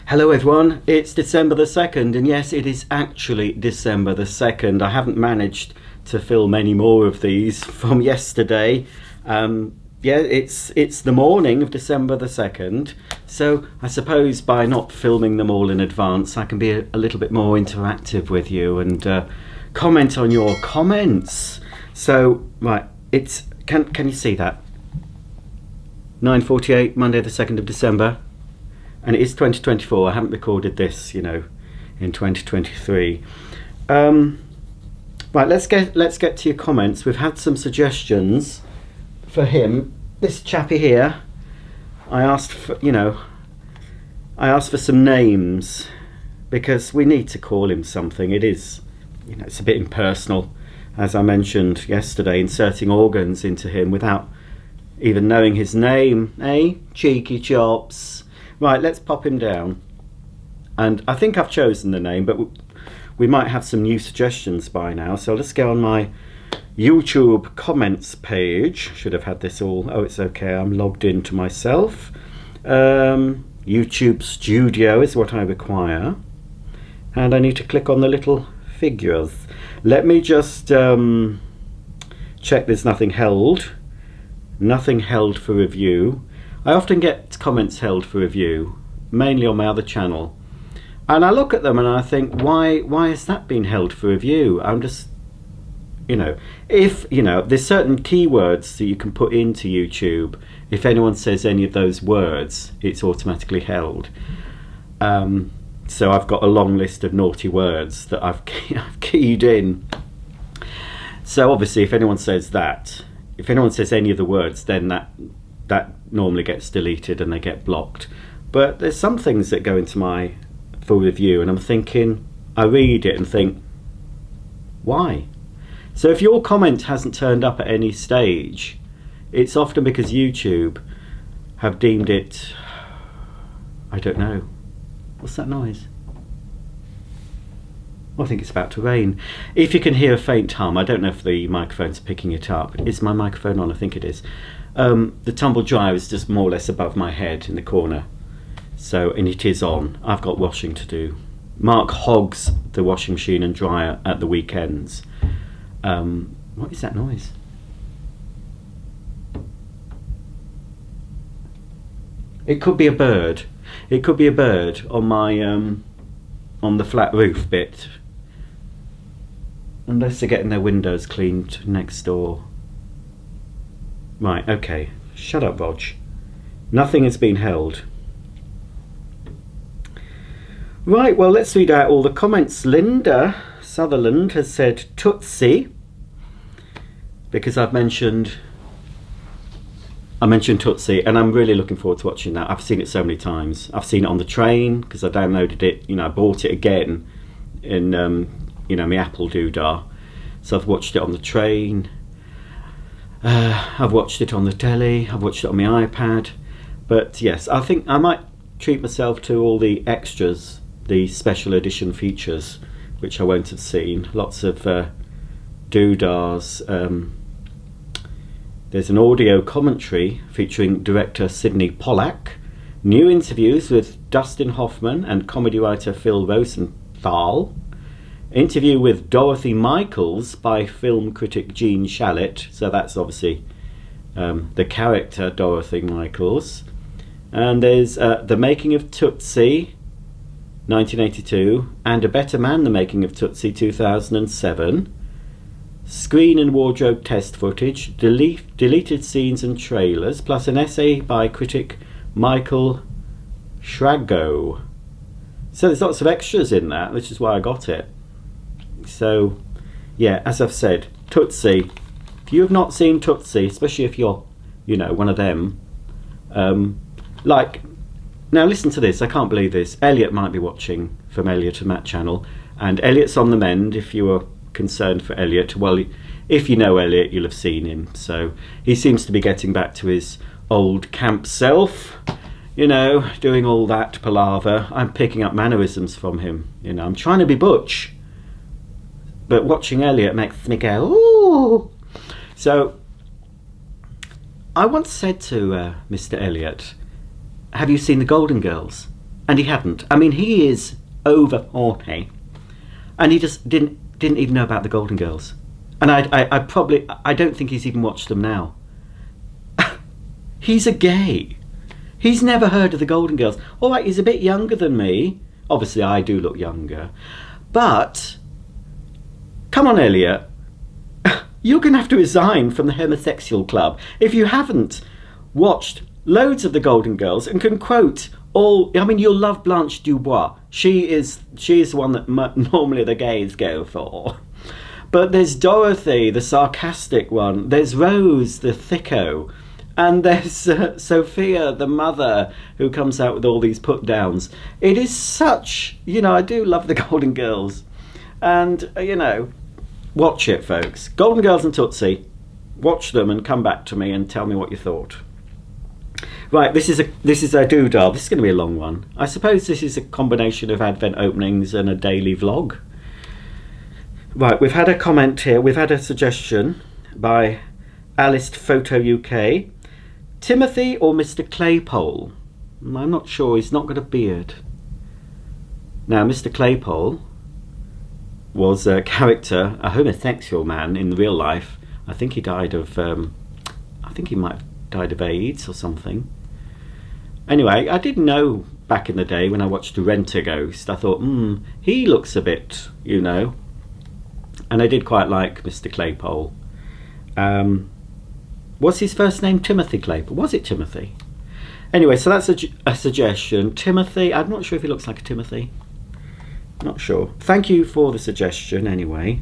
Hello everyone, it's December the 2nd, and yes, it is actually December the 2nd. I haven't managed to film any more of these from yesterday. Yeah, it's the morning of December the 2nd, so I suppose by not filming them all in advance, I can be a little bit more interactive with you and comment on your comments. So, right, can you see that? 9:48, Monday the 2nd of December. And it is 2024. I haven't recorded this, in 2023. Right, let's get to your comments. We've had some suggestions for him. This chappy here, I asked for some names because we need to call him something. It is, it's a bit impersonal, as I mentioned yesterday, inserting organs into him without even knowing his name. Cheeky chops. Right, let's pop him down. And I think I've chosen the name, but we might have some new suggestions by now. So let's go on my YouTube comments page. Should have had this all. Oh, it's okay. I'm logged into myself. YouTube Studio is what I require. And I need to click on the little figures. Let me just check there's nothing held. Nothing held for review. I often get comments held for review, mainly on my other channel, and I look at them and I think, why has that been held for review? I'm just, if there's certain keywords that you can put into YouTube. If anyone says any of those words, it's automatically held. So I've got a long list of naughty words that I've keyed in. So obviously, if anyone says any of the words, then that normally gets deleted and they get blocked. But there's some things that go into my full review and I'm thinking, I read it and think, why? So if your comment hasn't turned up at any stage, it's often because YouTube have deemed it, I don't know, what's that noise? I think it's about to rain. If you can hear a faint hum, I don't know if the microphone's picking it up. Is my microphone on? I think it is. The tumble dryer is just more or less above my head in the corner. So, and it is on. I've got washing to do. Mark hogs the washing machine and dryer at the weekends. What is that noise? It could be a bird. It could be a bird on my on the flat roof bit. Unless they're getting their windows cleaned next door. Right, okay. Shut up, Rog. Nothing has been held. Right, well, let's read out all the comments. Linda Sutherland has said Tootsie, because I mentioned Tootsie, and I'm really looking forward to watching that. I've seen it so many times. I've seen it on the train because I downloaded it. I bought it again in my Apple Doodah. So I've watched it on the train. I've watched it on the telly. I've watched it on my iPad. But yes, I think I might treat myself to all the extras, the special edition features, which I won't have seen. Lots of doodahs. There's an audio commentary featuring director Sidney Pollack, new interviews with Dustin Hoffman and comedy writer Phil Rosenthal, interview with Dorothy Michaels by film critic Jean Shalit, so that's obviously the character Dorothy Michaels, and there's The Making of Tootsie 1982 and A Better Man, The Making of Tootsie 2007, screen and wardrobe test footage, deleted scenes and trailers, plus an essay by critic Michael Schrago. So there's lots of extras in that, which is why I got it. So yeah, as I've said, Tootsie. If you have not seen Tootsie, especially if you're, one of them, now listen to this, I can't believe this. Elliot might be watching from Elliot and Matt channel, and Elliot's on the mend. If you were concerned for Elliot, well, if you know Elliot, you'll have seen him. So he seems to be getting back to his old camp self, doing all that palaver. I'm picking up mannerisms from him. I'm trying to be butch, but watching Elliot makes me go, ooh. So I once said to Mr. Elliot, have you seen the Golden Girls? And he hadn't. I mean, he is over 40, and he just didn't even know about the Golden Girls. And I don't think he's even watched them now. He's a gay. He's never heard of the Golden Girls. All right, he's a bit younger than me. Obviously, I do look younger. But, come on, Elliot. You're going to have to resign from the homosexual club if you haven't watched loads of the Golden Girls and can quote all. I mean, you'll love Blanche Dubois. She is the one that normally the gays go for. But there's Dorothy, the sarcastic one. There's Rose, the thicko. And there's Sophia, the mother, who comes out with all these put-downs. It is such, I do love the Golden Girls. And, watch it, folks. Golden Girls and Tootsie. Watch them and come back to me and tell me what you thought. Right, this is a doodah. This is going to be a long one. I suppose this is a combination of Advent openings and a daily vlog. Right, we've had a comment here. We've had a suggestion by Alice Photo UK. Timothy or Mr. Claypole? I'm not sure. He's not got a beard. Now, Mr. Claypole was a character, a homosexual man in real life. I think he died of, I think he might have died of AIDS or something. Anyway, I didn't know back in the day when I watched Rent-A-Ghost. I thought, he looks a bit, And I did quite like Mr. Claypole. Was his first name Timothy Claypole? Was it Timothy? Anyway, so that's a suggestion. Timothy, I'm not sure if he looks like a Timothy. Not sure. Thank you for the suggestion anyway.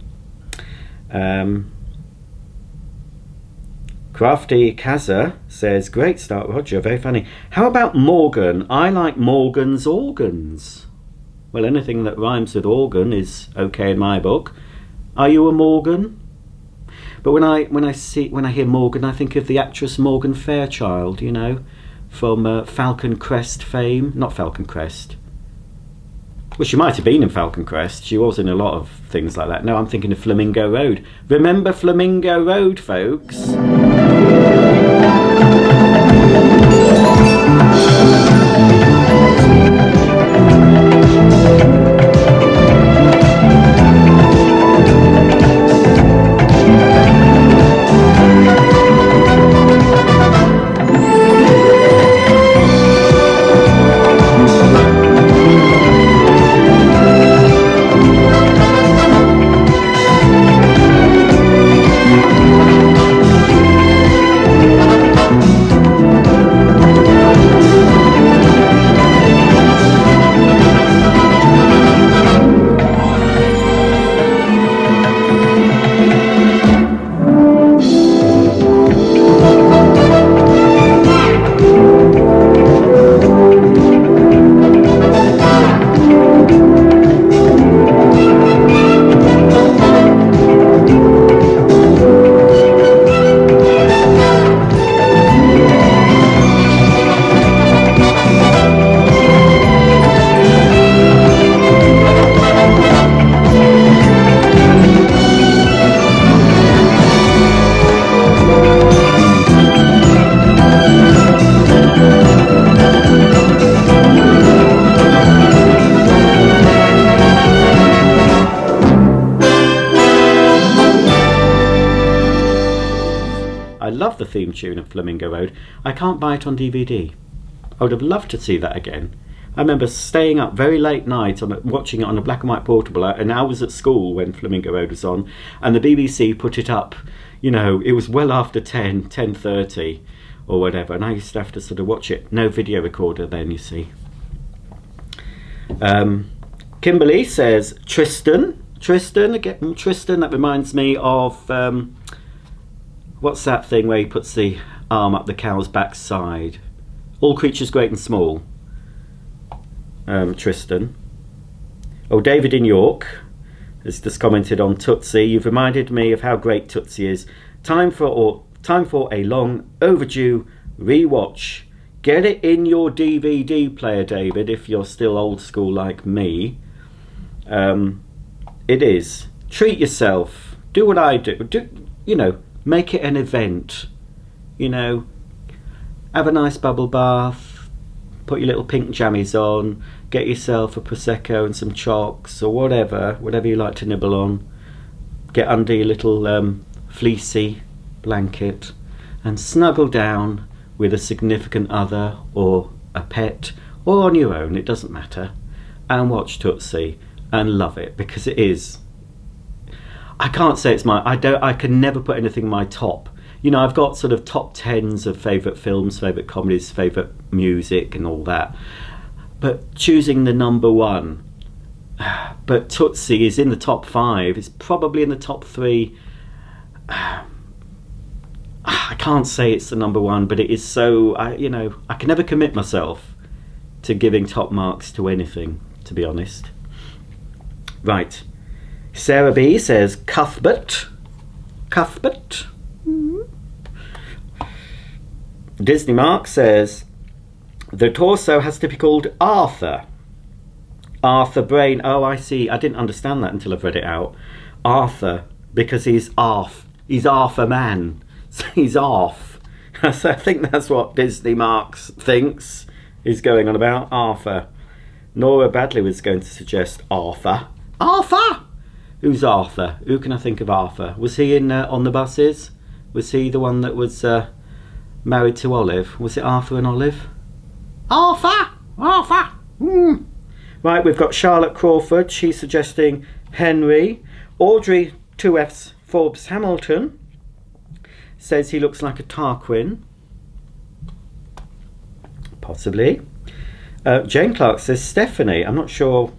Crafty Kaza says, great start, Roger, very funny. How about Morgan? I like Morgan's organs. Well, anything that rhymes with organ is okay in my book. Are you a Morgan? But when I hear Morgan, I think of the actress Morgan Fairchild, from Falcon Crest fame. Not Falcon Crest. Well, she might have been in Falcon Crest. She was in a lot of things like that. No, I'm thinking of Flamingo Road. Remember Flamingo Road, folks? The theme tune of Flamingo Road. I can't buy it on DVD. I would have loved to see that again. I remember staying up very late night watching it on a black and white portable, and I was at school when Flamingo Road was on, and the BBC put it up, it was well after 10:30 or whatever, and I used to have to sort of watch it. No video recorder then, you see. Kimberly says Tristan, that reminds me of what's that thing where he puts the arm up the cow's backside? All Creatures Great and Small. Tristan. Oh, David in York has just commented on Tootsie. You've reminded me of how great Tootsie is. Time for a long overdue rewatch. Get it in your DVD player, David, if you're still old school like me. It is. Treat yourself. Do what I do. Make it an event, have a nice bubble bath, put your little pink jammies on, get yourself a Prosecco and some chalks or whatever you like to nibble on. Get under your little fleecy blanket and snuggle down with a significant other or a pet or on your own, it doesn't matter, and watch Tootsie and love it, because it is, I can't say it's I can never put anything in my top. You know, I've got sort of top 10s of favourite films, favourite comedies, favourite music and all that, but choosing the number one, but Tootsie is in the top 5, it's probably in the top 3. I can't say it's the number one, but it is so, I can never commit myself to giving top marks to anything, to be honest. Right. Sarah B says Cuthbert. Disney Mark says the torso has to be called Arthur. Arthur Brain. Oh, I see. I didn't understand that until I've read it out. Arthur, because he's Arth. He's Arthur Man. So he's off. So I think that's what Disney Marks thinks is going on about. Arthur. Nora Badley was going to suggest Arthur. Arthur! Who's Arthur? Who can I think of Arthur? Was he in On the Buses? Was he the one that was married to Olive? Was it Arthur and Olive? Arthur! Arthur! Right, we've got Charlotte Crawford. She's suggesting Henry. Audrey 2F's Forbes Hamilton says he looks like a Tarquin. Possibly. Jane Clark says Stephanie. I'm not sure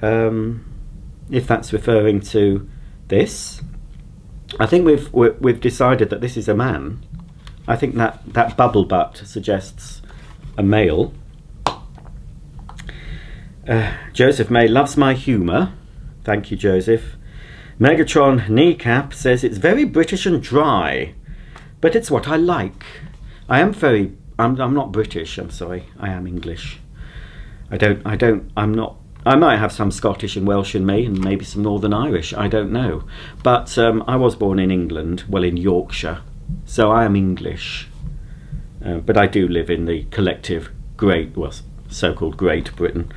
if that's referring to this. I think we've decided that this is a man. I think that bubble butt suggests a male. Joseph May loves my humour. Thank you, Joseph. Megatron Kneecap says it's very British and dry, but it's what I like. I'm not British, I'm sorry. I am English. I might have some Scottish and Welsh in me, and maybe some Northern Irish, I don't know. But I was born in England, well, in Yorkshire, so I am English. But I do live in the collective so-called Great Britain.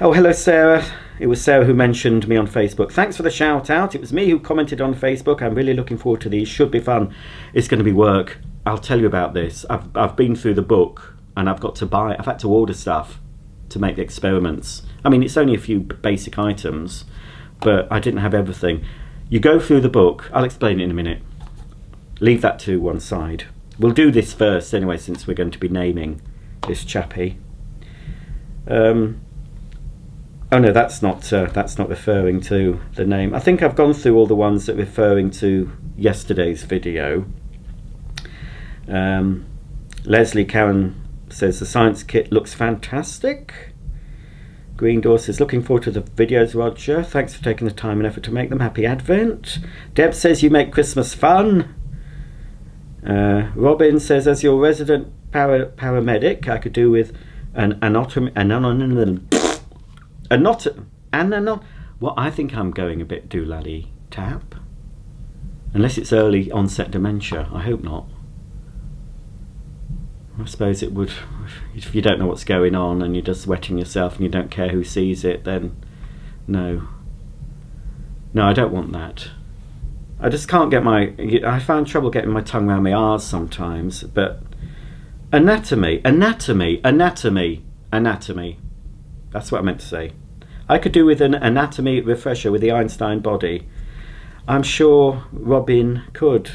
Oh, hello, Sarah. It was Sarah who mentioned me on Facebook. Thanks for the shout out. It was me who commented on Facebook. I'm really looking forward to these. Should be fun. It's going to be work. I'll tell you about this. I've been through the book and I've had to order stuff to make the experiments. I mean, it's only a few basic items, but I didn't have everything. You go through the book. I'll explain it in a minute. Leave that to one side. We'll do this first anyway, since we're going to be naming this chappie. Oh no, that's not referring to the name. I think I've gone through all the ones that are referring to yesterday's video. Leslie Karen says the science kit looks fantastic. Green Door says looking forward to the videos, Roger. Thanks for taking the time and effort to make them. Happy Advent. Deb says you make Christmas fun. Robin says as your resident paramedic, I could do with well, I think I'm going a bit doolally tap. Unless it's early onset dementia. I hope not. I suppose it would, if you don't know what's going on and you're just wetting yourself and you don't care who sees it, then no. No, I don't want that. I just can't I found trouble getting my tongue around my R's sometimes, but anatomy. That's what I meant to say. I could do with an anatomy refresher with the Einstein body. I'm sure Robin could.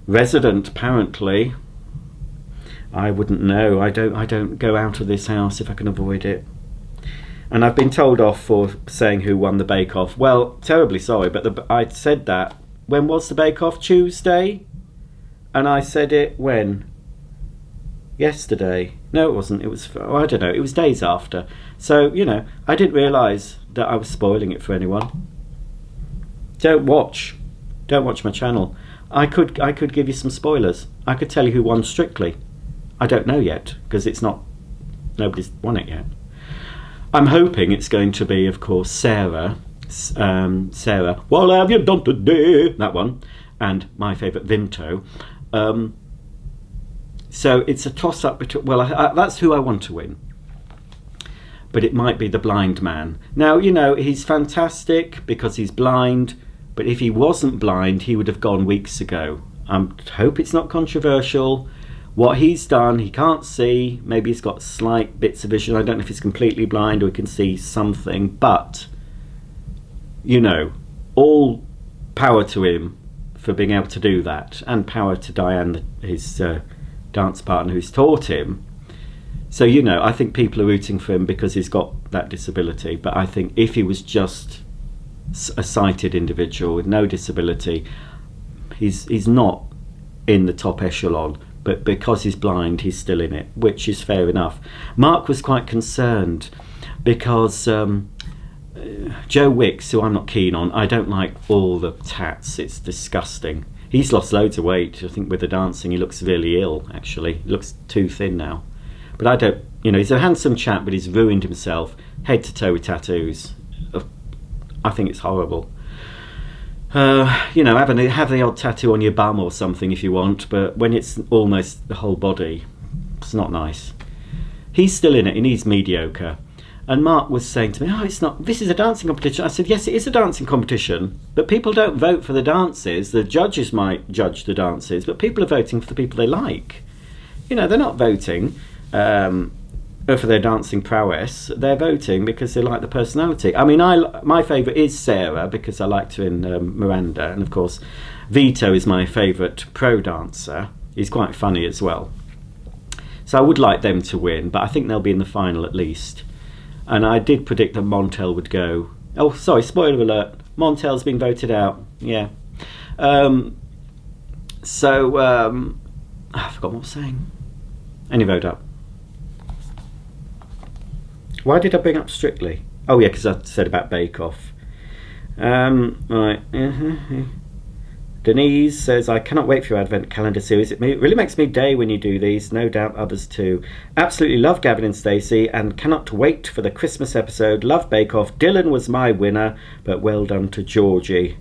Resident, apparently. I wouldn't know. I don't go out of this house if I can avoid it. And I've been told off for saying who won the Bake Off. Well, terribly sorry, but I said that. When was the Bake Off? Tuesday? And I said it when? Yesterday. No, it wasn't. It was, I don't know. It was days after. So, I didn't realise that I was spoiling it for anyone. Don't watch my channel. I could give you some spoilers. I could tell you who won Strictly. I don't know yet, because nobody's won it yet. I'm hoping it's going to be, of course, Sarah, what have you done today? That one. And my favourite, Vimto. So it's a toss-up between... Well, that's who I want to win. but it might be the blind man. Now, you know, he's fantastic because he's blind, but if he wasn't blind, he would have gone weeks ago. I hope it's not controversial. What he's done, he can't see. Maybe he's got slight bits of vision. I don't know if he's completely blind or he can see something, but, you know, all power to him for being able to do that, and power to Diane, his dance partner who's taught him. So, you know, I think people are rooting for him because he's got that disability. But I think if he was just a sighted individual with no disability, he's not in the top echelon. But because he's blind, he's still in it, which is fair enough. Mark was quite concerned because Joe Wicks, who I'm not keen on, I don't like all the tats. It's disgusting. He's lost loads of weight. I think with the dancing, he looks really ill, actually. He looks too thin now. But I don't, you know, he's a handsome chap, but he's ruined himself head to toe with tattoos. I think it's horrible. You know, have the odd tattoo on your bum or something if you want, but when it's almost the whole body, it's not nice. He's still in it. He needs mediocre. And Mark was saying to me, "Oh, it's not. This is a dancing competition." I said, "Yes, it is a dancing competition, but people don't vote for the dances. The judges might judge the dances, but people are voting for the people they like. You know, they're not voting for their dancing prowess. They're voting because they like the personality. I mean, my favourite is Sarah because I liked her in Miranda, and of course, Vito is my favourite pro dancer. He's quite funny as well. So I would like them to win, but I think they'll be in the final at least." And I did predict that Montel would go. Oh, sorry, spoiler alert. Montel's been voted out. Yeah. I forgot what I was saying. Any vote up? Why did I bring up Strictly? Oh yeah, because I said about Bake Off. Right. Denise says, "I cannot wait for your Advent calendar series. It really makes me day when you do these. No doubt others too. Absolutely love Gavin and Stacey and cannot wait for the Christmas episode. Love Bake Off. Dylan was my winner, but well done to Georgie."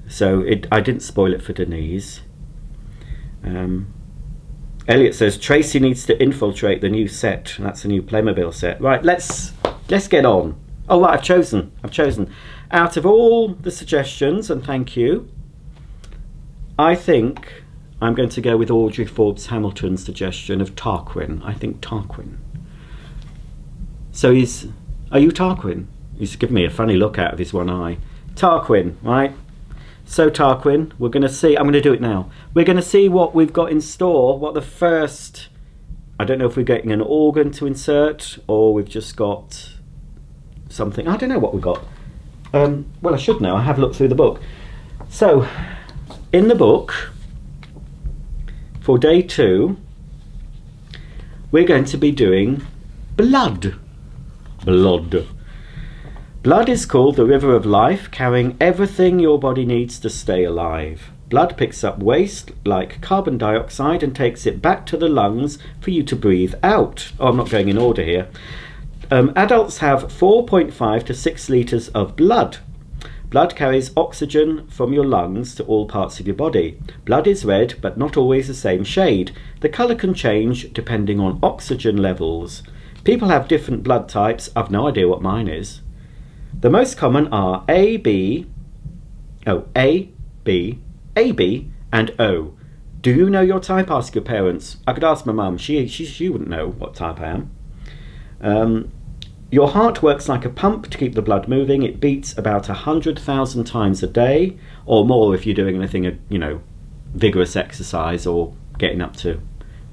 So I didn't spoil it for Denise. Elliot says, "Tracy needs to infiltrate the new set." That's a new Playmobile set. Right, let's get on. Oh, right, I've chosen. Out of all the suggestions, and thank you, I think I'm going to go with Audrey Forbes Hamilton's suggestion of Tarquin. I think Tarquin. So are you Tarquin? He's giving me a funny look out of his one eye. Tarquin, right? So Tarquin, we're going to see, I'm going to do it now. We're going to see what we've got in store, what the first, I don't know if we're getting an organ to insert or we've just got something. I don't know what we've got. Well, I should know. I have looked through the book. So, in the book, for day 2, we're going to be doing blood. Blood is called the river of life, carrying everything your body needs to stay alive. Blood picks up waste like carbon dioxide and takes it back to the lungs for you to breathe out. Oh, I'm not going in order here. Adults have 4.5 to 6 litres of blood. Blood carries oxygen from your lungs to all parts of your body. Blood is red, but not always the same shade. The colour can change depending on oxygen levels. People have different blood types. I've no idea what mine is. The most common are A, B, and O. Do you know your type? Ask your parents. I could ask my mum. She wouldn't know what type I am. Your heart works like a pump to keep the blood moving. It beats about 100,000 times a day, or more if you're doing anything, vigorous exercise or getting up to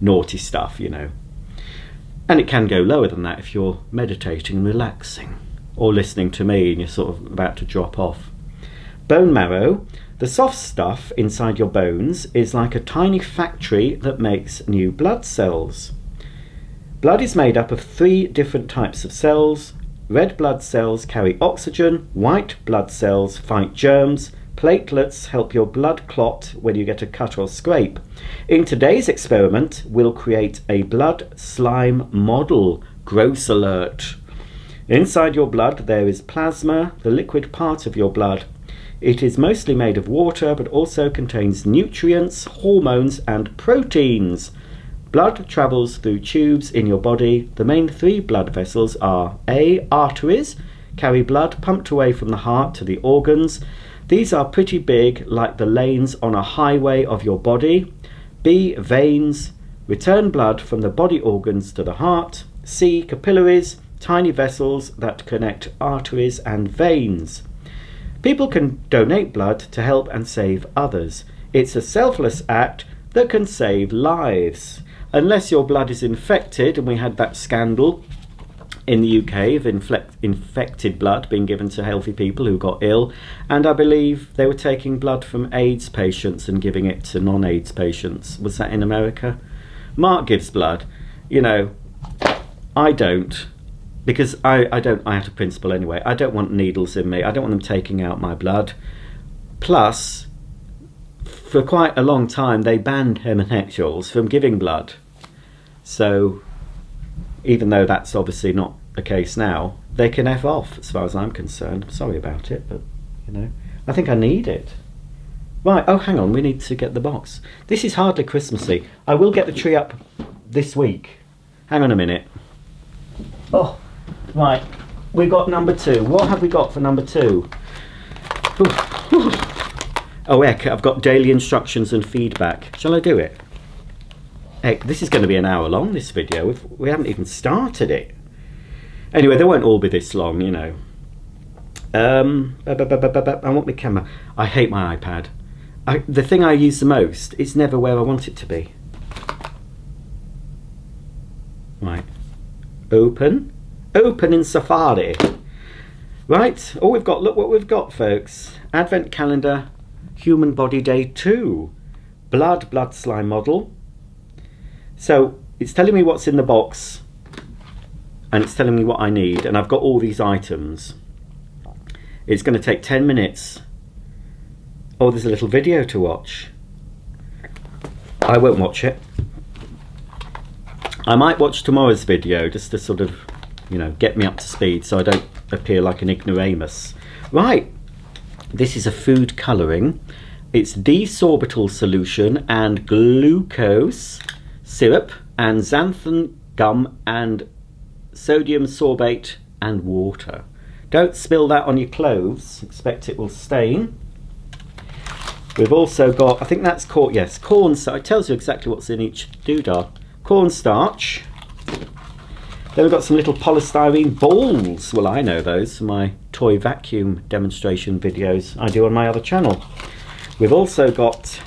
naughty stuff, And it can go lower than that if you're meditating and relaxing, or listening to me and you're sort of about to drop off. Bone marrow. The soft stuff inside your bones is like a tiny factory that makes new blood cells. Blood is made up of 3 different types of cells. Red blood cells carry oxygen, white blood cells fight germs, platelets help your blood clot when you get a cut or scrape. In today's experiment, we'll create a blood slime model. Gross alert. Inside your blood there is plasma, the liquid part of your blood. It is mostly made of water but also contains nutrients, hormones and proteins. Blood travels through tubes in your body. The main 3 blood vessels are A. Arteries, carry blood pumped away from the heart to the organs. These are pretty big, like the lanes on a highway of your body. B. Veins, return blood from the body organs to the heart. C. Capillaries, tiny vessels that connect arteries and veins. People can donate blood to help and save others. It's a selfless act that can save lives. Unless your blood is infected, and we had that scandal in the UK of infected blood being given to healthy people who got ill, and I believe they were taking blood from AIDS patients and giving it to non-AIDS patients. Was that in America? Mark gives blood. You know, I don't, because I have a principle anyway. I don't want needles in me. I don't want them taking out my blood. Plus, for quite a long time they banned homosexuals from giving blood. So even though that's obviously not the case now, they can F off as far as I'm concerned. Sorry about it, but you know, I think I need it. Right, oh hang on, we need to get the box. This is hardly Christmassy. I will get the tree up this week. Hang on a minute. Oh, right, we've got number 2. What have we got for number 2? Oh heck, I've got daily instructions and feedback. Shall I do it? Heck, this is going to be an hour long, this video. We haven't even started it. Anyway, they won't all be this long, you know. I want my camera. I hate my iPad. The thing I use the most is never where I want it to be. Right. Open. Open in Safari. Right. Oh, we've got, look what we've got, folks. Advent calendar, Human Body Day 2. Blood slime model. So it's telling me what's in the box and it's telling me what I need, and I've got all these items. It's going to take 10 minutes. Oh, there's a little video to watch. I won't watch it. I might watch tomorrow's video just to sort of, you know, get me up to speed so I don't appear like an ignoramus. Right, this is a food colouring. It's D-sorbitol solution and glucose syrup and xanthan gum and sodium sorbate and water. Don't spill that on your clothes, expect it will stain. We've also got, I think that's corn, yes, cornstarch. It tells you exactly what's in each doodah. Cornstarch. Then we've got some little polystyrene balls. Well, I know those from my toy vacuum demonstration videos I do on my other channel. We've also got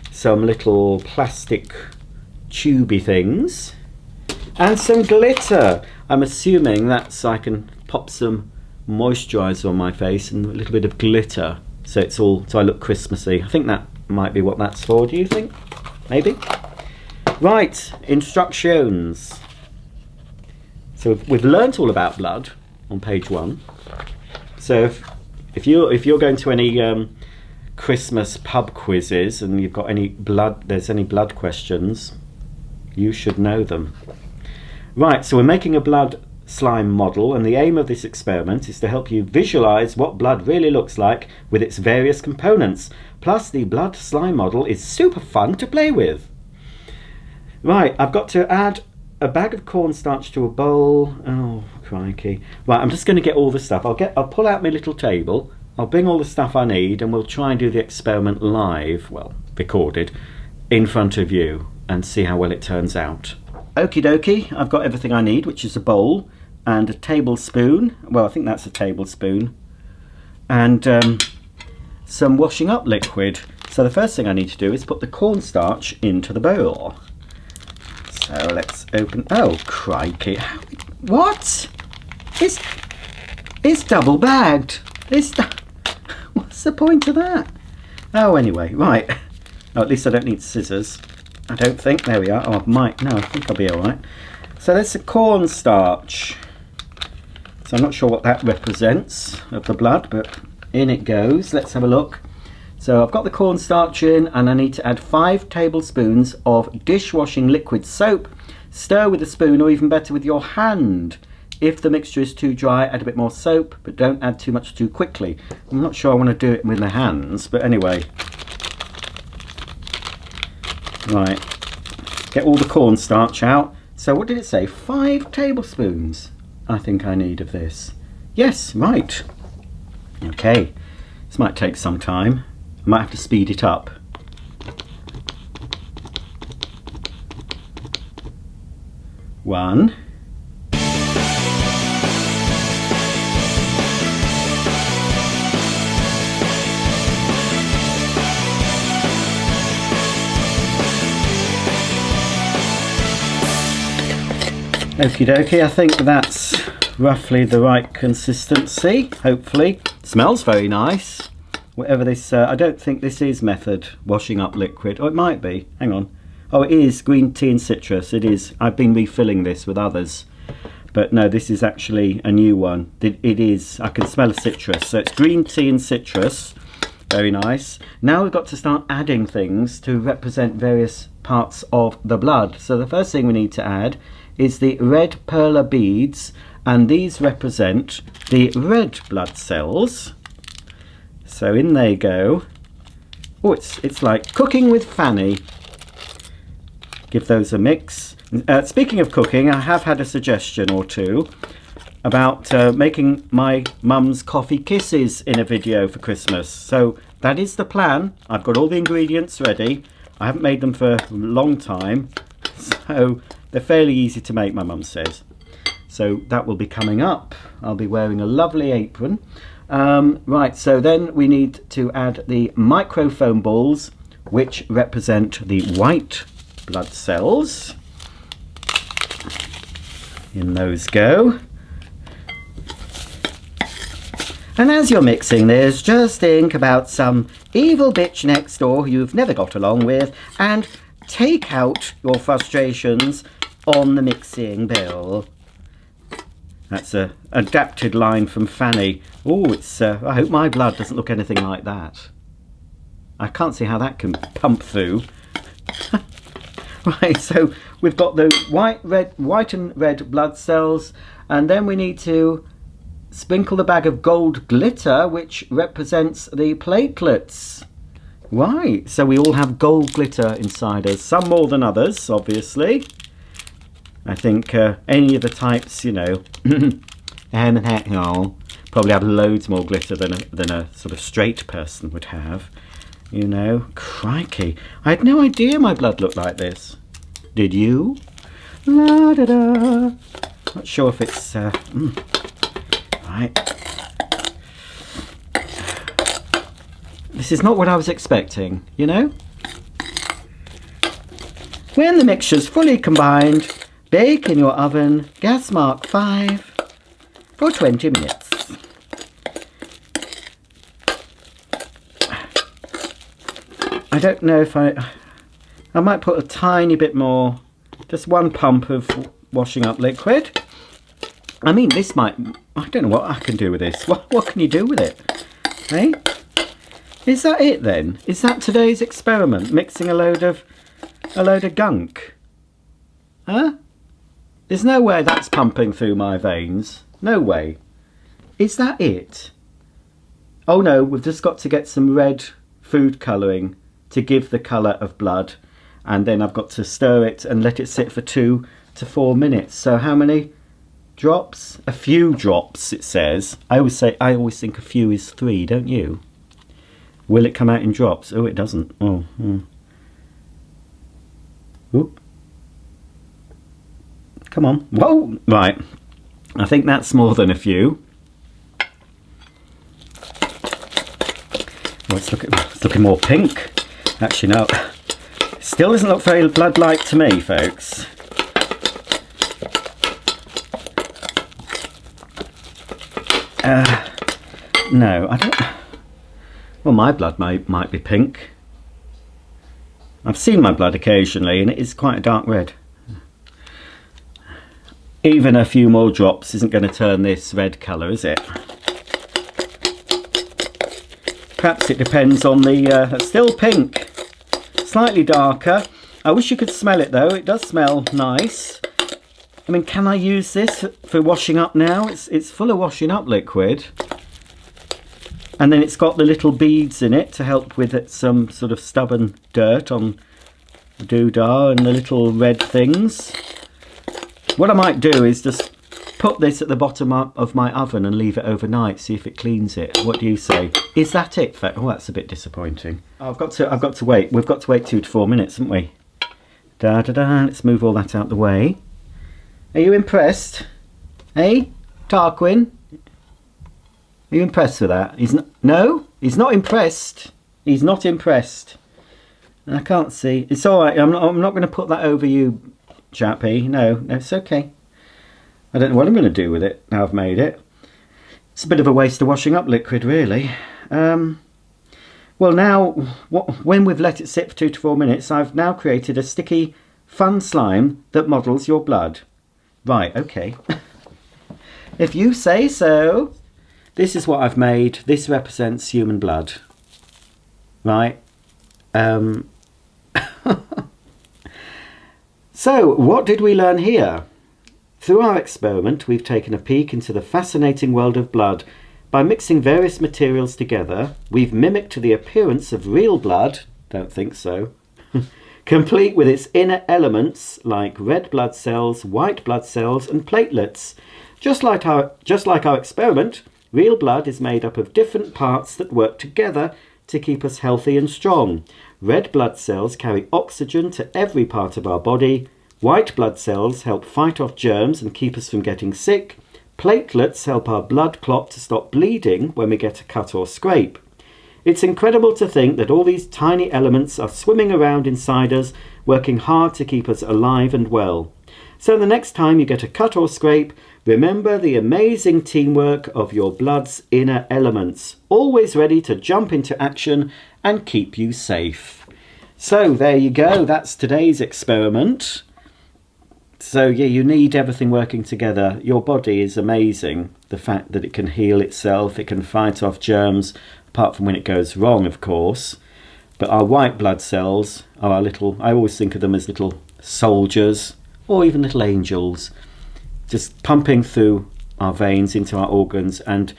some little plastic tubey things and some glitter. I'm assuming that's I can pop some moisturiser on my face and a little bit of glitter so it's all, so I look Christmassy. I think that might be what that's for. Do you think? Maybe. Right, instructions. So we've learnt all about blood on page 1. So if you're going to any Christmas pub quizzes and you've got any blood, there's any blood questions, you should know them. Right, so we're making a blood slime model, and the aim of this experiment is to help you visualize what blood really looks like with its various components. Plus, the blood slime model is super fun to play with. Right, I've got to add a bag of cornstarch to a bowl. Oh, crikey. Right, I'm just going to get all the stuff. I'll pull out my little table. I'll bring all the stuff I need, and we'll try and do the experiment live, well, recorded, in front of you, and see how well it turns out. Okie dokie, I've got everything I need, which is a bowl and a tablespoon. Well, I think that's a tablespoon. And some washing up liquid. So the first thing I need to do is put the cornstarch into the bowl. So let's open. Oh, crikey. What? It's double bagged. What's the point of that? Oh, anyway, right. Oh, at least I don't need scissors. I don't think. There we are. Oh, I might. No, I think I'll be all right. So that's a cornstarch. So I'm not sure what that represents of the blood, but in it goes. Let's have a look. So I've got the cornstarch in, and I need to add 5 tablespoons of dishwashing liquid soap. Stir with a spoon, or even better with your hand. If the mixture is too dry, add a bit more soap, but don't add too much too quickly. I'm not sure I want to do it with my hands, but anyway. Right, get all the cornstarch out. So what did it say? 5 tablespoons I think I need of this. Yes, right. Okay, this might take some time. I might have to speed it up. One. Okie dokie, I think that's roughly the right consistency, hopefully. Smells very nice. Whatever this, I don't think this is method washing up liquid. Oh, it might be. Hang on. Oh, it is green tea and citrus. It is. I've been refilling this with others. But no, this is actually a new one. It is. I can smell a citrus. So it's green tea and citrus. Very nice. Now we've got to start adding things to represent various parts of the blood. So the first thing we need to add is the red perla beads. And these represent the red blood cells. So in they go. Oh, it's like cooking with Fanny. Give those a mix. Speaking of cooking, I have had a suggestion or two about making my mum's coffee kisses in a video for Christmas. So that is the plan. I've got all the ingredients ready. I haven't made them for a long time. So they're fairly easy to make, my mum says. So that will be coming up. I'll be wearing a lovely apron. Right, so then we need to add the microfoam balls, which represent the white blood cells. In those go. And as you're mixing this, just think about some evil bitch next door who you've never got along with and take out your frustrations on the mixing bill. That's a adapted line from Fanny. Oh, it's. I hope my blood doesn't look anything like that. I can't see how that can pump through. Right, so we've got the white and red blood cells, and then we need to sprinkle the bag of gold glitter, which represents the platelets. Right, so we all have gold glitter inside us. Some more than others, obviously. I think any of the types, you know, probably have loads more glitter than a sort of straight person would have. You know, crikey. I had no idea my blood looked like this. Did you? La da da. Not sure if it's right. This is not what I was expecting, you know? When the mixture's fully combined, bake in your oven, gas mark 5, for 20 minutes. I don't know if I might put a tiny bit more, just one pump of washing up liquid. I mean, this might, I don't know what I can do with this. What can you do with it? Hey? Is that it then? Is that today's experiment? Mixing a load of gunk? Huh? There's no way that's pumping through my veins. No way. Is that it? Oh no, we've just got to get some red food colouring to give the colour of blood, and then I've got to stir it and let it sit for 2 to 4 minutes. So how many drops? A few drops, it says. I always think a few is 3, don't you? Will it come out in drops? Oh, it doesn't. Oh. Oop. Come on. Whoa! Right. I think that's more than a few. Well, it's looking more pink. Actually, no. Still doesn't look very blood-like to me, folks. No, I don't. Well, my blood might be pink. I've seen my blood occasionally, and it is quite a dark red. Even a few more drops isn't going to turn this red colour, is it? Perhaps it depends on the... still pink. Slightly darker. I wish you could smell it though. It does smell nice. I mean, can I use this for washing up now? It's full of washing up liquid. And then it's got the little beads in it to help with some sort of stubborn dirt on doodah and the little red things. What I might do is just put this at the bottom of my oven and leave it overnight, see if it cleans it. What do you say? Is that it? Oh, that's a bit disappointing. Oh, I've got to wait. We've got to wait 2 to 4 minutes, haven't we? Da da da. Let's move all that out the way. Are you impressed? Hey, Tarquin? Are you impressed with that? He's not. No, he's not impressed. He's not impressed. I can't see. It's all right. I'm not going to put that over you, chappy. No, it's okay. I don't know what I'm going to do with it now I've made it. It's a bit of a waste of washing up liquid, really. Well, now, when we've let it sit for 2 to 4 minutes, I've now created a sticky, fun slime that models your blood. Right, okay. If you say so. This is what I've made. This represents human blood. Right. So, what did we learn here? Through our experiment, we've taken a peek into the fascinating world of blood. By mixing various materials together, we've mimicked the appearance of real blood, don't think so, complete with its inner elements like red blood cells, white blood cells and platelets. Just like our experiment, real blood is made up of different parts that work together to keep us healthy and strong. Red blood cells carry oxygen to every part of our body. White blood cells help fight off germs and keep us from getting sick. Platelets help our blood clot to stop bleeding when we get a cut or scrape. It's incredible to think that all these tiny elements are swimming around inside us, working hard to keep us alive and well. So the next time you get a cut or scrape, remember the amazing teamwork of your blood's inner elements, always ready to jump into action and keep you safe. So there you go, that's today's experiment. So yeah, you need everything working together. Your body is amazing. The fact that it can heal itself, it can fight off germs, apart from when it goes wrong, of course. But our white blood cells are our little, I always think of them as little soldiers, or even little angels, just pumping through our veins into our organs and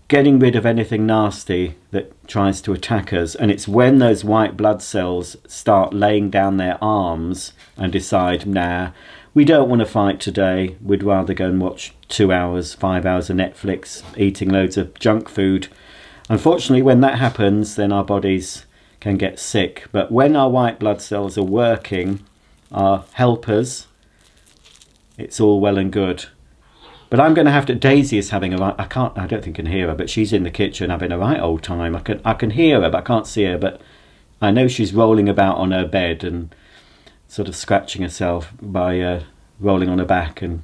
getting rid of anything nasty that tries to attack us. And it's when those white blood cells start laying down their arms and decide, nah, we don't want to fight today, we'd rather go and watch 2 hours, 5 hours of Netflix, eating loads of junk food. Unfortunately, when that happens, then our bodies can get sick. But when our white blood cells are working, our helpers, it's all well and good. But I'm going to have to, Daisy is having I don't think you can hear her, but she's in the kitchen having a right old time. I can hear her, but I can't see her, but I know she's rolling about on her bed and sort of scratching herself by rolling on her back and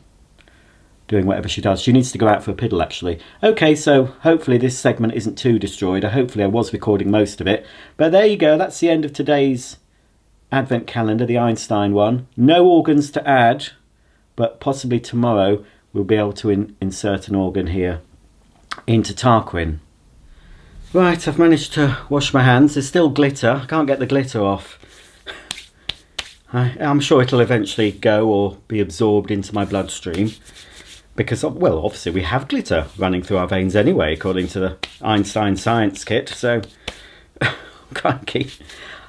doing whatever she does. She needs to go out for a piddle, actually. Okay, so hopefully this segment isn't too destroyed. Hopefully I was recording most of it. But there you go, that's the end of today's Advent calendar, the Einstein one. No organs to add, but possibly tomorrow we'll be able to insert an organ here into Tarquin. Right, I've managed to wash my hands. There's still glitter. I can't get the glitter off. I'm sure it'll eventually go or be absorbed into my bloodstream because, well, obviously we have glitter running through our veins anyway, according to the Einstein science kit, so crikey.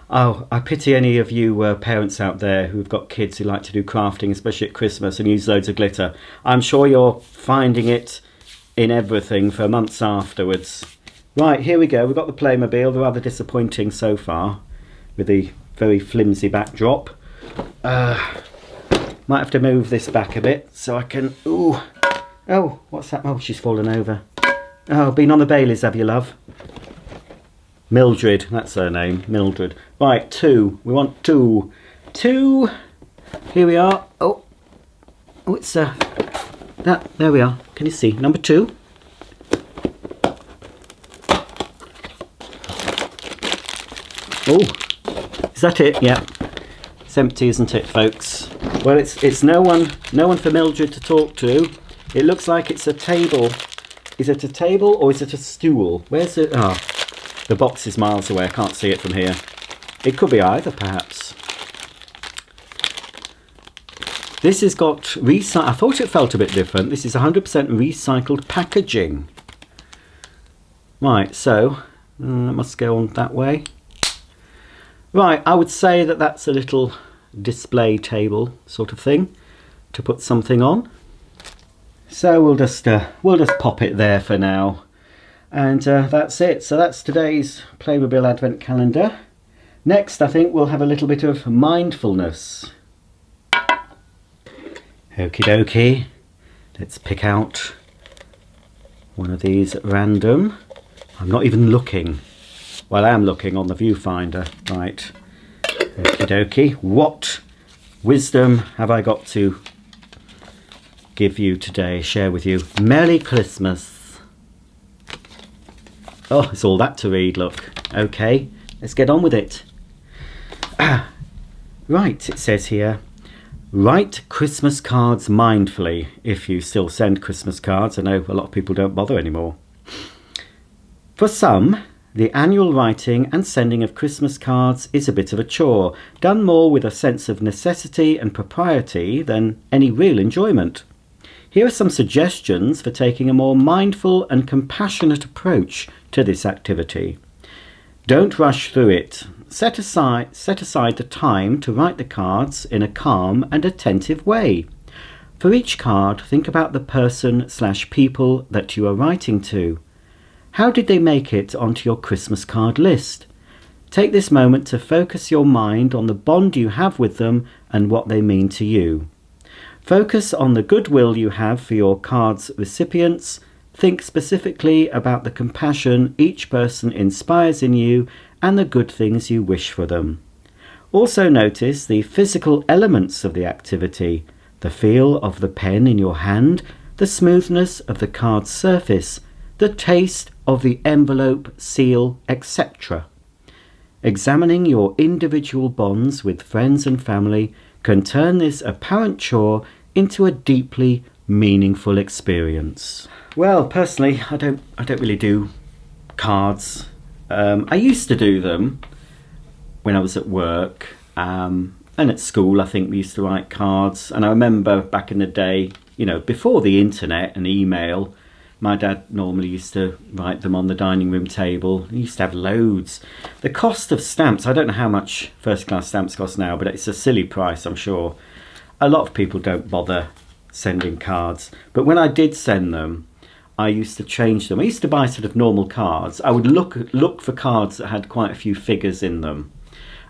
Oh, I pity any of you parents out there who've got kids who like to do crafting, especially at Christmas, and use loads of glitter. I'm sure you're finding it in everything for months afterwards. Right, here we go. We've got the Playmobile. They're rather disappointing so far with the very flimsy backdrop. Might have to move this back a bit so I can... Ooh. Oh, what's that? Oh, she's fallen over. Oh, been on the Baileys, have you, love? Mildred, that's her name, Mildred. Right, 2. We want 2. 2. Here we are. Oh, it's that. There we are. Can you see? Number 2. Oh, is that it? Yeah. It's empty, isn't it, folks? Well, it's no one for Mildred to talk to. It looks like it's a table. Is it a table or is it a stool? Where's it? Ah, the box is miles away. I can't see it from here. It could be either, perhaps. This has got I thought it felt a bit different. This is 100% recycled packaging. Right, so that must go on that way. Right, I would say that that's a little display table sort of thing to put something on. So we'll just pop it there for now. And that's it. So that's today's Playmobile Advent Calendar. Next, I think we'll have a little bit of mindfulness. Okie dokie. Let's pick out one of these at random. I'm not even looking. Well, I am looking on the viewfinder. Right. Okie dokie. What wisdom have I got to give you today, share with you? Merry Christmas. Oh, it's all that to read, look. Okay, let's get on with it. Right, it says here, write Christmas cards mindfully, if you still send Christmas cards. I know a lot of people don't bother anymore. For some, the annual writing and sending of Christmas cards is a bit of a chore, done more with a sense of necessity and propriety than any real enjoyment. Here are some suggestions for taking a more mindful and compassionate approach to this activity. Don't rush through it. Set aside the time to write the cards in a calm and attentive way. For each card, think about the person/people that you are writing to. How did they make it onto your Christmas card list? Take this moment to focus your mind on the bond you have with them and what they mean to you. Focus on the goodwill you have for your card's recipients. Think specifically about the compassion each person inspires in you and the good things you wish for them. Also notice the physical elements of the activity, the feel of the pen in your hand, the smoothness of the card's surface, the taste of the envelope, seal, etc. Examining your individual bonds with friends and family can turn this apparent chore into a deeply meaningful experience. Well, personally, I don't really do cards. I used to do them when I was at work, and at school. I think we used to write cards. And I remember back in the day, you know, before the internet and email, my dad normally used to write them on the dining room table. He used to have loads. The cost of stamps, I don't know how much first class stamps cost now, but it's a silly price, I'm sure. A lot of people don't bother sending cards, but when I did send them, I used to change them. I used to buy sort of normal cards. I would look for cards that had quite a few figures in them,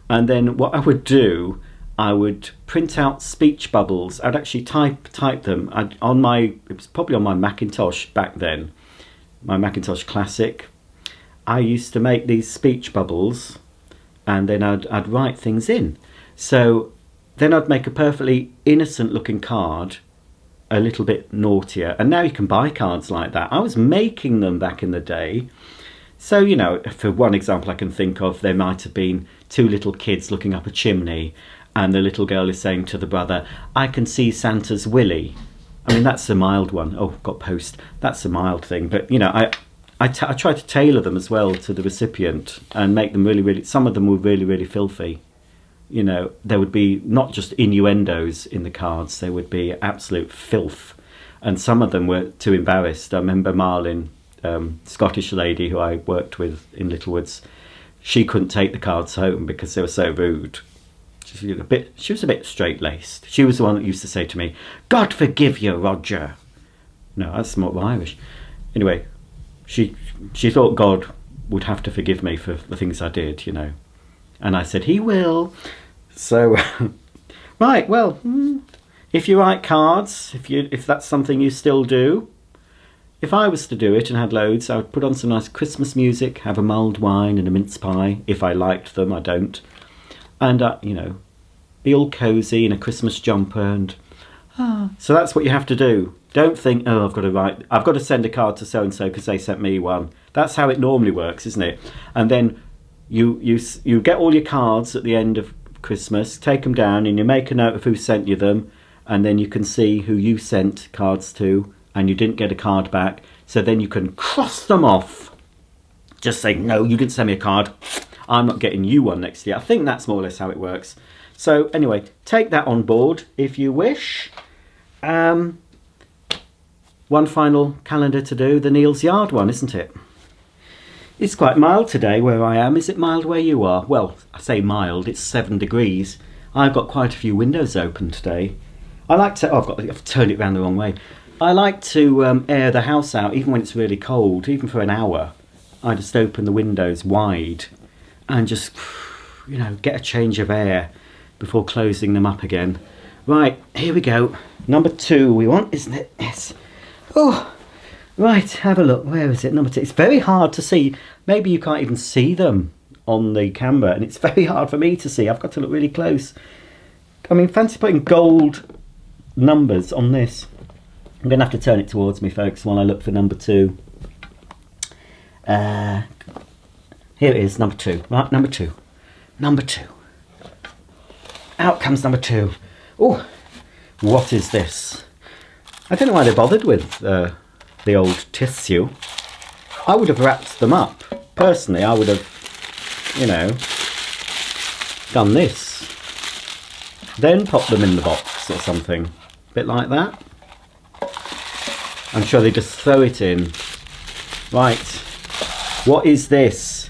and then what I would do, I would print out speech bubbles. I'd actually type them it was probably on my Macintosh back then, my Macintosh Classic. I used to make these speech bubbles, and then I'd write things in. So then I'd make a perfectly innocent looking card, a little bit naughtier. And now you can buy cards like that. I was making them back in the day. So, you know, for one example I can think of, there might have been two little kids looking up a chimney, and the little girl is saying to the brother, I can see Santa's willy. I mean, that's a mild one. Oh, got post. That's a mild thing. But, you know, I try to tailor them as well to the recipient and make them really, some of them were really filthy. You know, there would be not just innuendos in the cards, there would be absolute filth. And some of them were too embarrassed. I remember Marlin, Scottish lady who I worked with in Littlewoods, she couldn't take the cards home because they were so rude. She was a bit straight-laced. She was the one that used to say to me, God forgive you, Roger. No, that's more Irish. Anyway, she thought God would have to forgive me for the things I did, you know. And I said, he will. So, right, well, if you write cards, if that's something you still do, if I was to do it and had loads, I would put on some nice Christmas music, have a mulled wine and a mince pie, if I liked them. I don't. And, you know, be all cosy in a Christmas jumper. And so that's what you have to do. Don't think, oh, I've got to send a card to so-and-so because they sent me one. That's how it normally works, isn't it? And then you get all your cards at the end of Christmas, take them down, and you make a note of who sent you them, and then you can see who you sent cards to, and you didn't get a card back. So then you can cross them off. Just say, no, you didn't send me a card. I'm not getting you one next year. I think that's more or less how it works. So anyway, take that on board if you wish. One final calendar to do, the Neil's Yard one, isn't it? It's quite mild today where I am. Is it mild where you are? Well, I say mild, it's 7 degrees. I've got quite a few windows open today. I like to, oh, I've turned it around the wrong way. I like to air the house out even when it's really cold, even for an hour. I just open the windows wide and just, you know, get a change of air before closing them up again. Right, here we go. Number 2 we want, isn't it? Yes. Oh. Right, have a look. Where is it? Number 2. It's very hard to see. Maybe you can't even see them on the camera, and it's very hard for me to see. I've got to look really close. I mean, fancy putting gold numbers on this. I'm going to have to turn it towards me, folks, while I look for number 2. Here it is, number 2. Right, number 2. Number 2. Out comes number 2. Oh, what is this? I don't know why they bothered with the old tissue. I would have wrapped them up. Personally, I would have, you know, done this. Then pop them in the box or something. A bit like that. I'm sure they just throw it in. Right. What is this?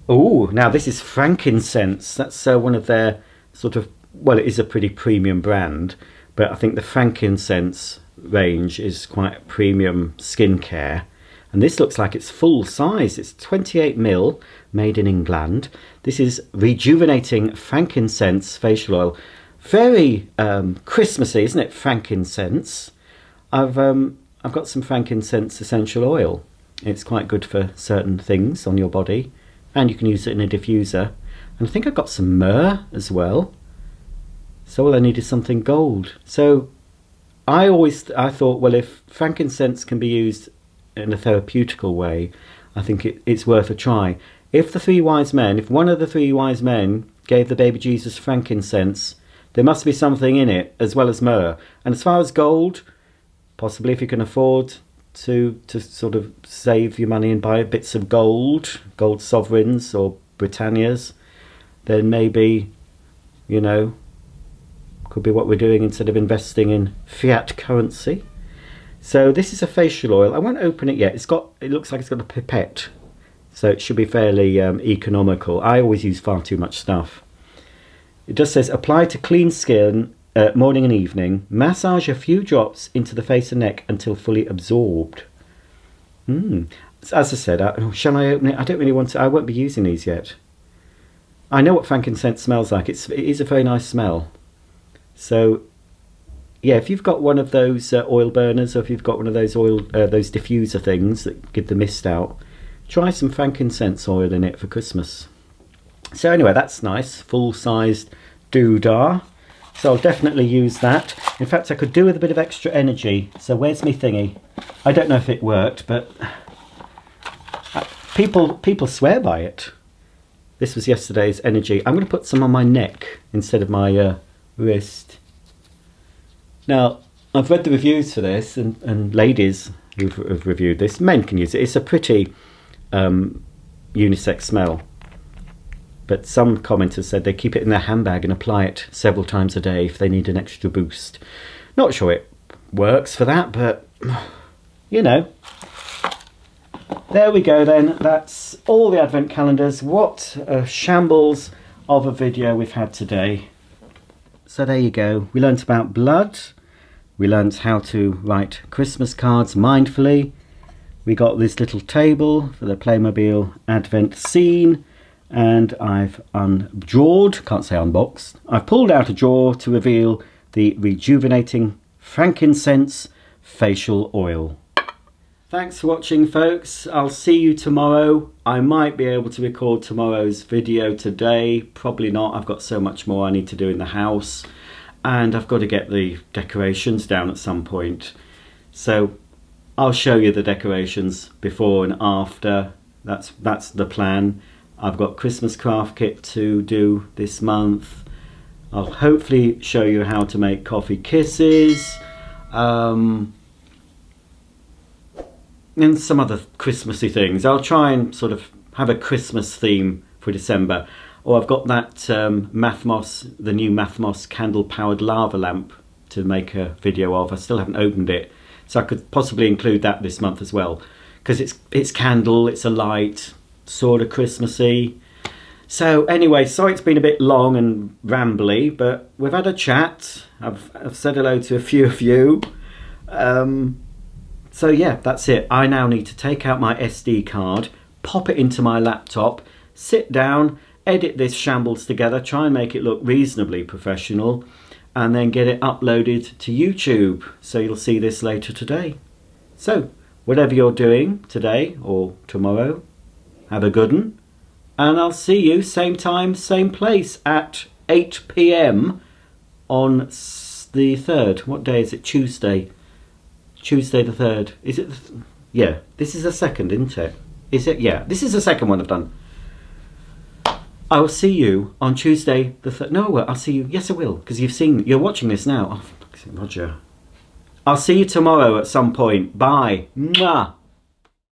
Oh, now this is frankincense. That's one of their sort of, well, it is a pretty premium brand, but I think the frankincense range is quite premium skincare, and this looks like it's full size. It's 28ml, made in England. This is rejuvenating frankincense facial oil. Very Christmassy, isn't it? Frankincense. I've got some frankincense essential oil. It's quite good for certain things on your body, and you can use it in a diffuser. And I think I've got some myrrh as well. So all I need is something gold. So I thought, well, if frankincense can be used in a therapeutical way, I think it's worth a try. If one of the 3 wise men gave the baby Jesus frankincense, there must be something in it as well as myrrh. And as far as gold, possibly if you can afford to sort of save your money and buy bits of gold sovereigns or Britannias, then maybe, you know, could be what we're doing instead of investing in fiat currency. So this is a facial oil. I won't open it yet. It looks like it's got a pipette, so it should be fairly economical. I always use far too much stuff. It just says apply to clean skin morning and evening. Massage a few drops into the face and neck until fully absorbed. As I said, shall I open it? I don't really want to. I won't be using these yet. I know what frankincense smells like. It is a very nice smell. So, yeah, if you've got one of those oil burners, or if you've got one of those those diffuser things that give the mist out, try some frankincense oil in it for Christmas. So anyway, that's nice, full-sized doodah. So I'll definitely use that. In fact, I could do with a bit of extra energy. So where's my thingy? I don't know if it worked, but people swear by it. This was yesterday's energy. I'm going to put some on my neck instead of my wrist. Now, I've read the reviews for this, and ladies who've reviewed this, men can use it. It's a pretty unisex smell. But some commenters said they keep it in their handbag and apply it several times a day if they need an extra boost. Not sure it works for that, but, you know. There we go then. That's all the advent calendars. What a shambles of a video we've had today. So there you go. We learnt about blood. We learnt how to write Christmas cards mindfully. We got this little table for the Playmobile advent scene. And I've can't say unboxed. I've pulled out a drawer to reveal the rejuvenating frankincense facial oil. Thanks for watching, folks. I'll see you tomorrow. I might be able to record tomorrow's video today. Probably not. I've got so much more I need to do in the house. And I've got to get the decorations down at some point. So I'll show you the decorations before and after. That's the plan. I've got Christmas craft kit to do this month. I'll hopefully show you how to make coffee kisses. And some other Christmassy things. I'll try and sort of have a Christmas theme for December. Or I've got that the new Mathmos candle-powered lava lamp to make a video of. I still haven't opened it. So I could possibly include that this month as well. Because it's candle, it's a light, sort of Christmassy. So anyway, sorry it's been a bit long and rambly, but we've had a chat. I've said hello to a few of you. So yeah, that's it. I now need to take out my SD card, pop it into my laptop, sit down, edit this shambles together, try and make it look reasonably professional, and then get it uploaded to YouTube. So you'll see this later today. So whatever you're doing today or tomorrow, have a good one. And I'll see you same time, same place at 8 PM on the 3rd. What day is it? Tuesday. Tuesday the 3rd. Is it? Yeah, this is the 2nd, isn't it? Is it? Yeah, this is the 2nd one I've done. I will see you on Tuesday the 3rd. No, I'll see you. Yes, I will, because you're watching this now. Oh, Roger. I'll see you tomorrow at some point. Bye. Mwah.